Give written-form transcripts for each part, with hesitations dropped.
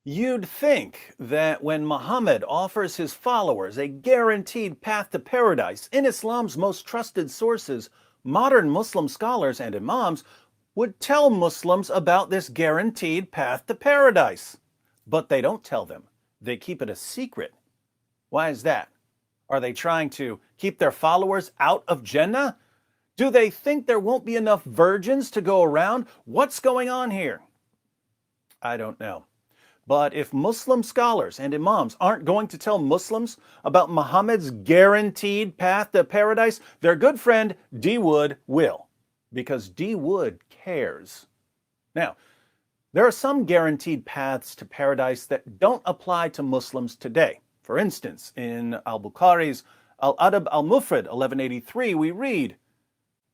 You'd think that when Muhammad offers his followers a guaranteed path to paradise in Islam's most trusted sources, modern Muslim scholars and imams would tell Muslims about this guaranteed path to paradise. But they don't tell them. They keep it a secret. Why is that? Are they trying to keep their followers out of Jannah? Do they think there won't be enough virgins to go around? What's going on here? I don't know. But if Muslim scholars and imams aren't going to tell Muslims about Muhammad's guaranteed path to paradise, their good friend D. Wood will, because D. Wood cares. Now, there are some guaranteed paths to paradise that don't apply to Muslims today. For instance, in al-Bukhari's Al-Adab al-Mufrad 1183, we read,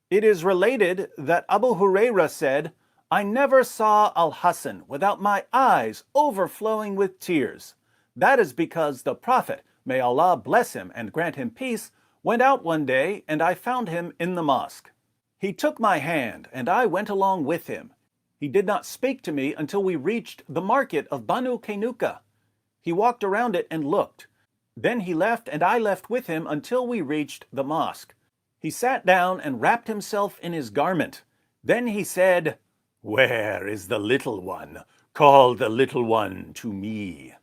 "It is related that Abu Hurairah said, I never saw Al-Hasan without my eyes overflowing with tears. That is because the Prophet, may Allah bless him and grant him peace, went out one day and I found him in the mosque. He took my hand and I went along with him. He did not speak to me until we reached the market of Banu Kainuka. He walked around it and looked. Then he left and I left with him until we reached the mosque. He sat down and wrapped himself in his garment. Then he said, 'Where is the little one? Call the little one to me.'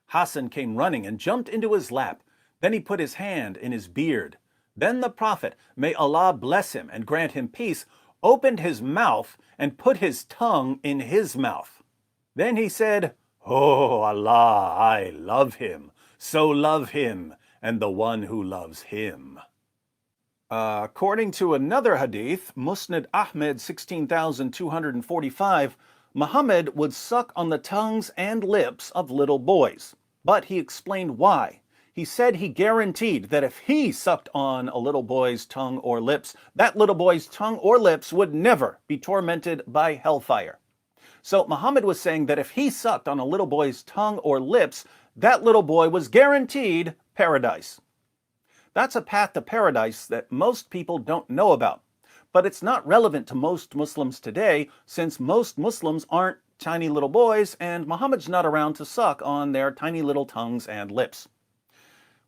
Hassan came running and jumped into his lap. Then he put his hand in his beard. Then the Prophet, may Allah bless him and grant him peace, opened his mouth and put his tongue in his mouth. Then he said, 'Oh Allah, I love him, so love him, and the one who loves him.'" According to another hadith, Musnad Ahmed 16,245, Muhammad would suck on the tongues and lips of little boys. But he explained why. He said he guaranteed that if he sucked on a little boy's tongue or lips, that little boy's tongue or lips would never be tormented by hellfire. So Muhammad was saying that if he sucked on a little boy's tongue or lips, that little boy was guaranteed paradise. That's a path to paradise that most people don't know about. But it's not relevant to most Muslims today, since most Muslims aren't tiny little boys and Muhammad's not around to suck on their tiny little tongues and lips.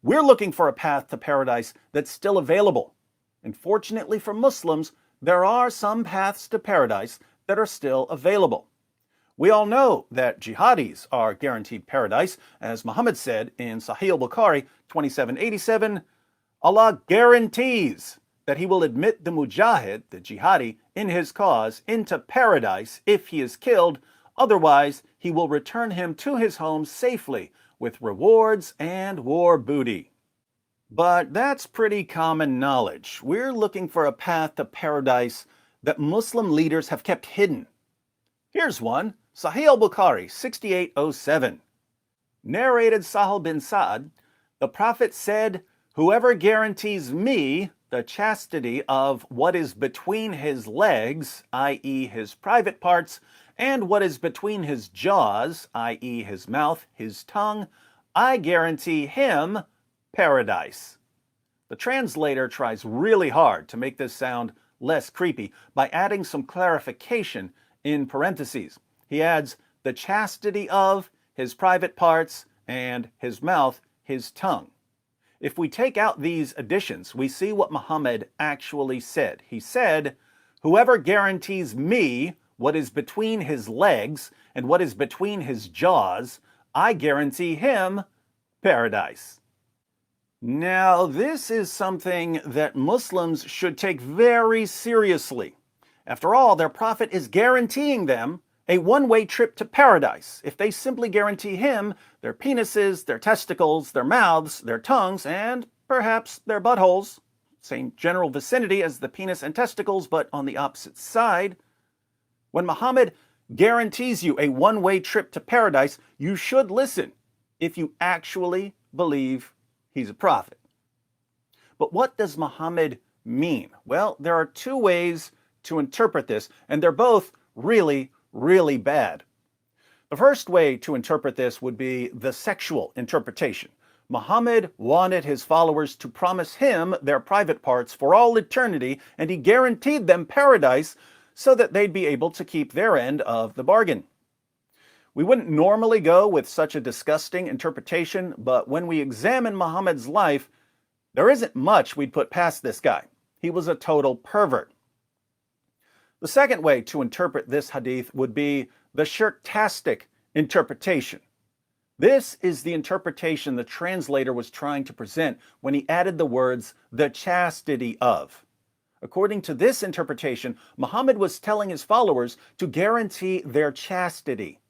We're looking for a path to paradise that's still available. And fortunately for Muslims, there are some paths to paradise that are still available. We all know that jihadis are guaranteed paradise, as Muhammad said in Sahih al-Bukhari 2787, Allah guarantees that he will admit the mujahid, the jihadi, in his cause into paradise if he is killed. Otherwise, he will return him to his home safely with rewards and war booty. But that's pretty common knowledge. We're looking for a path to paradise that Muslim leaders have kept hidden. Here's one, Sahih al-Bukhari 6807. Narrated Sahal bin Sa'ad, the Prophet said, "Whoever guarantees me the chastity of what is between his legs, i.e. his private parts, and what is between his jaws, i.e. his mouth, his tongue, I guarantee him paradise." The translator tries really hard to make this sound less creepy by adding some clarification in parentheses. He adds the chastity of his private parts and his mouth, his tongue. If we take out these additions, we see what Muhammad actually said. He said, "Whoever guarantees me what is between his legs and what is between his jaws, I guarantee him paradise." Now, this is something that Muslims should take very seriously. After all, their prophet is guaranteeing them a one-way trip to paradise if they simply guarantee him their penises, their testicles, their mouths, their tongues, and perhaps their buttholes. Same general vicinity as the penis and testicles, but on the opposite side. When Muhammad guarantees you a one-way trip to paradise, you should listen if you actually believe he's a prophet. But what does Muhammad mean? Well, there are two ways to interpret this, and they're both really bad. The first way to interpret this would be the sexual interpretation. Muhammad wanted his followers to promise him their private parts for all eternity, and he guaranteed them paradise so that they'd be able to keep their end of the bargain. We wouldn't normally go with such a disgusting interpretation, but when we examine Muhammad's life, there isn't much we'd put past this guy. He was a total pervert. The second way to interpret this hadith would be the shirktastic interpretation. This is the interpretation the translator was trying to present when he added the words, the chastity of. According to this interpretation, Muhammad was telling his followers to guarantee their chastity.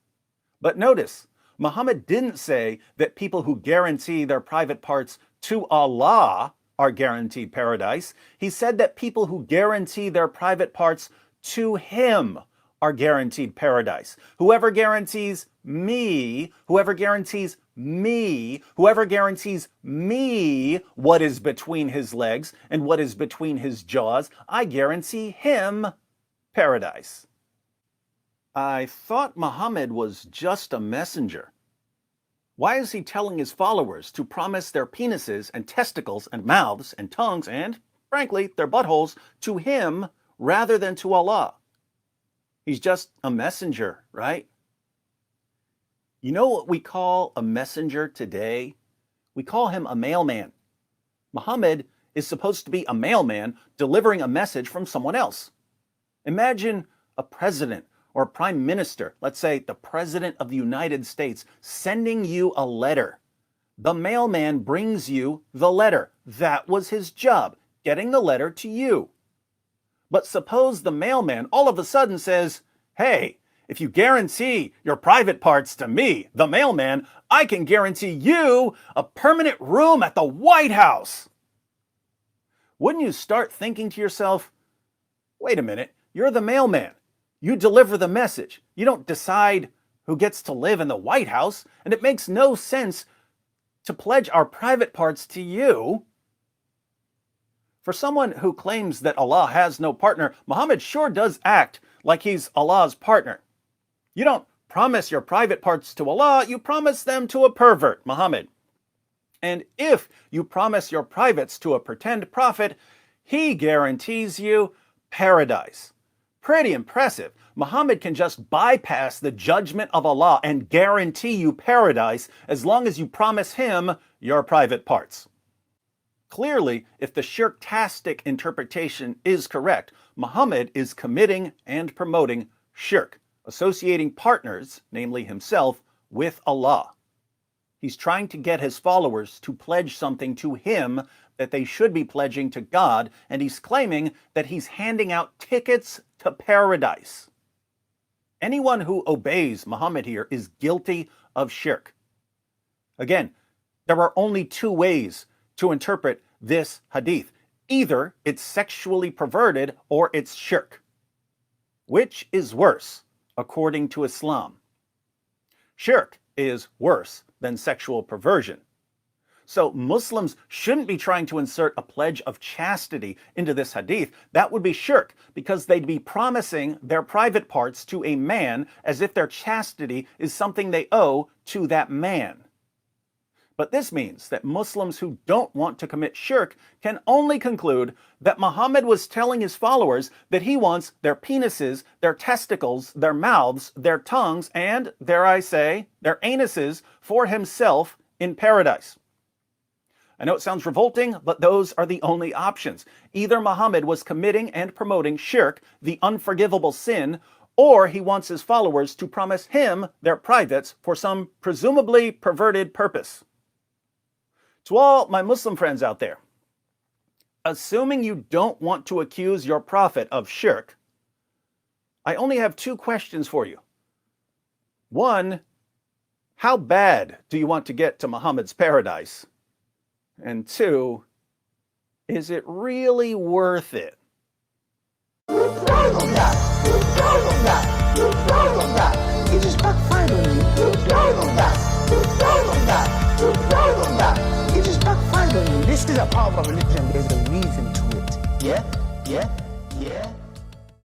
But notice, Muhammad didn't say that people who guarantee their private parts to Allah are guaranteed paradise. He said that people who guarantee their private parts to Him are guaranteed paradise. Whoever guarantees me, whoever guarantees me, whoever guarantees me what is between his legs and what is between his jaws, I guarantee him paradise. I thought Muhammad was just a messenger. Why is he telling his followers to promise their penises and testicles and mouths and tongues and, frankly, their buttholes to him rather than to Allah? He's just a messenger, right? You know what we call a messenger today? We call him a mailman. Muhammad is supposed to be a mailman delivering a message from someone else. Imagine a president or a prime minister, let's say the president of the United States, sending you a letter. The mailman brings you the letter. That was his job, getting the letter to you. But suppose the mailman all of a sudden says, hey, if you guarantee your private parts to me, the mailman, I can guarantee you a permanent room at the White House. Wouldn't you start thinking to yourself, wait a minute, you're the mailman. You deliver the message. You don't decide who gets to live in the White House, and it makes no sense to pledge our private parts to you. For someone who claims that Allah has no partner, Muhammad sure does act like he's Allah's partner. You don't promise your private parts to Allah, you promise them to a pervert, Muhammad. And if you promise your privates to a pretend prophet, he guarantees you paradise. Pretty impressive. Muhammad can just bypass the judgment of Allah and guarantee you paradise as long as you promise him your private parts. Clearly, if the shirktastic interpretation is correct, Muhammad is committing and promoting shirk, associating partners, namely himself, with Allah. He's trying to get his followers to pledge something to him that they should be pledging to God, and he's claiming that he's handing out tickets to paradise. Anyone who obeys Muhammad here is guilty of shirk. Again, there are only two ways to interpret this hadith. Either it's sexually perverted or it's shirk. Which is worse, according to Islam? Shirk is worse than sexual perversion. So Muslims shouldn't be trying to insert a pledge of chastity into this hadith. That would be shirk, because they'd be promising their private parts to a man as if their chastity is something they owe to that man. But this means that Muslims who don't want to commit shirk can only conclude that Muhammad was telling his followers that he wants their penises, their testicles, their mouths, their tongues, and, dare I say, their anuses for himself in paradise. I know it sounds revolting, but those are the only options. Either Muhammad was committing and promoting shirk, the unforgivable sin, or he wants his followers to promise him their privates for some presumably perverted purpose. To all my Muslim friends out there, assuming you don't want to accuse your prophet of shirk, I only have two questions for you. One, how bad do you want to get to Muhammad's paradise? And two, is it really worth it? It just backfired on you. It just backfired on you. This is a part of a religion. There's a reason to it. Yeah?